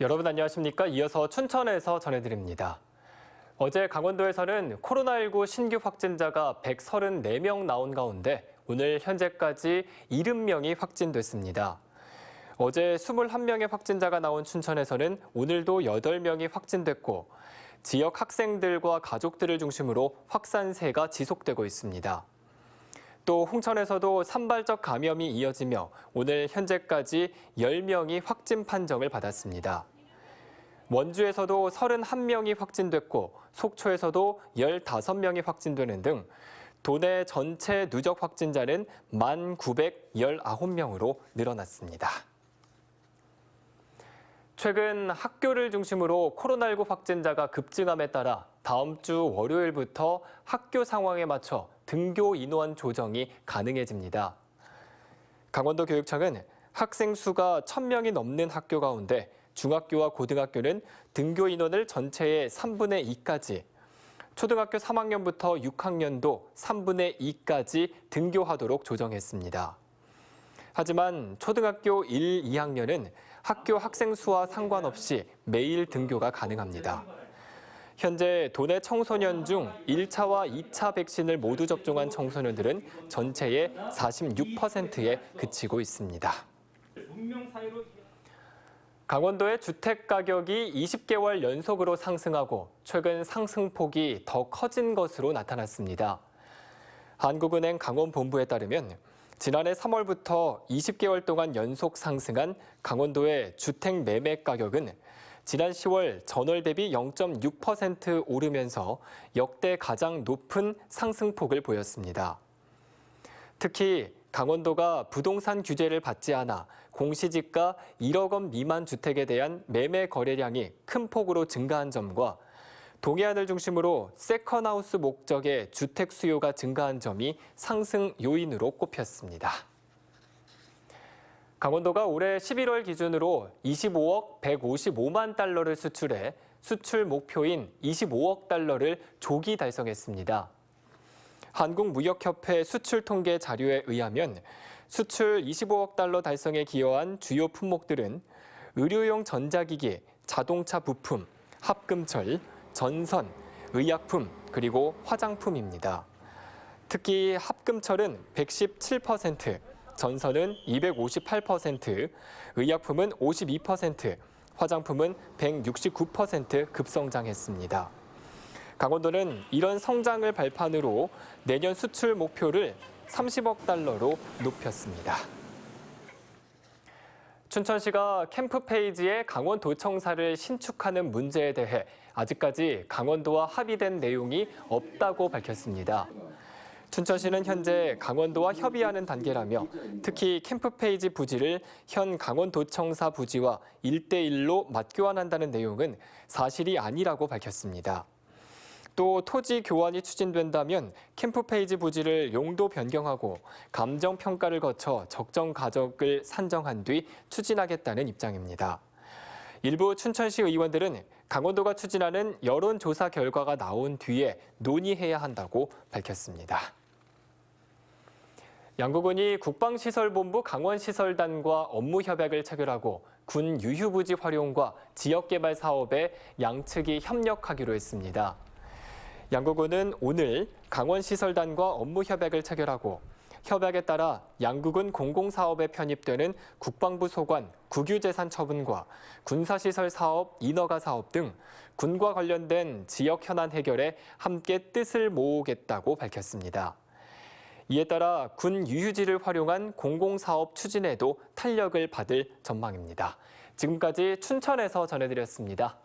여러분 안녕하십니까? 이어서 춘천에서 전해드립니다. 어제 강원도에서는 코로나19 신규 확진자가 134명 나온 가운데 오늘 현재까지 70명이 확진됐습니다. 어제 21명의 확진자가 나온 춘천에서는 오늘도 8명이 확진됐고 지역 학생들과 가족들을 중심으로 확산세가 지속되고 있습니다. 또 홍천에서도 산발적 감염이 이어지며 오늘 현재까지 10명이 확진 판정을 받았습니다. 원주에서도 31명이 확진됐고 속초에서도 15명이 확진되는 등 도내 전체 누적 확진자는 1,919명으로 늘어났습니다. 최근 학교를 중심으로 코로나19 확진자가 급증함에 따라 다음 주 월요일부터 학교 상황에 맞춰 등교 인원 조정이 가능해집니다. 강원도 교육청은 학생 수가 1,000명이 넘는 학교 가운데 중학교와 고등학교는 등교 인원을 전체의 3분의 2까지, 초등학교 3학년부터 6학년도 3분의 2까지 등교하도록 조정했습니다. 하지만 초등학교 1, 2학년은 학교 학생 수와 상관없이 매일 등교가 가능합니다. 현재 도내 청소년 중 1차와 2차 백신을 모두 접종한 청소년들은 전체의 46%에 그치고 있습니다. 강원도의 주택 가격이 20개월 연속으로 상승하고 최근 상승폭이 더 커진 것으로 나타났습니다. 한국은행 강원본부에 따르면 지난해 3월부터 20개월 동안 연속 상승한 강원도의 주택 매매 가격은 지난 10월 전월 대비 0.6% 오르면서 역대 가장 높은 상승폭을 보였습니다. 특히 강원도가 부동산 규제를 받지 않아 공시지가 1억 원 미만 주택에 대한 매매 거래량이 큰 폭으로 증가한 점과 동해안을 중심으로 세컨하우스 목적의 주택 수요가 증가한 점이 상승 요인으로 꼽혔습니다. 강원도가 올해 11월 기준으로 25억 155만 달러를 수출해 수출 목표인 25억 달러를 조기 달성했습니다. 한국무역협회 수출 통계 자료에 의하면 수출 25억 달러 달성에 기여한 주요 품목들은 의료용 전자기기, 자동차 부품, 합금철, 전선, 의약품, 그리고 화장품입니다. 특히 합금철은 117%, 전선은 258%, 의약품은 52%, 화장품은 169% 급성장했습니다. 강원도는 이런 성장을 발판으로 내년 수출 목표를 30억 달러로 높였습니다. 춘천시가 캠프페이지에 강원도청사를 신축하는 문제에 대해 아직까지 강원도와 합의된 내용이 없다고 밝혔습니다. 춘천시는 현재 강원도와 협의하는 단계라며 특히 캠프페이지 부지를 현 강원도청사 부지와 1대1로 맞교환한다는 내용은 사실이 아니라고 밝혔습니다. 또 토지 교환이 추진된다면 캠프페이지 부지를 용도 변경하고 감정평가를 거쳐 적정 가격을 산정한 뒤 추진하겠다는 입장입니다. 일부 춘천시 의원들은 강원도가 추진하는 여론조사 결과가 나온 뒤에 논의해야 한다고 밝혔습니다. 양구군이 국방시설본부 강원시설단과 업무 협약을 체결하고 군 유휴부지 활용과 지역개발 사업에 양측이 협력하기로 했습니다. 양구군은 오늘 강원시설단과 업무 협약을 체결하고 협약에 따라 양구군 공공사업에 편입되는 국방부 소관 국유재산 처분과 군사시설 사업 인허가 사업 등 군과 관련된 지역 현안 해결에 함께 뜻을 모으겠다고 밝혔습니다. 이에 따라 군 유휴지를 활용한 공공사업 추진에도 탄력을 받을 전망입니다. 지금까지 춘천에서 전해드렸습니다.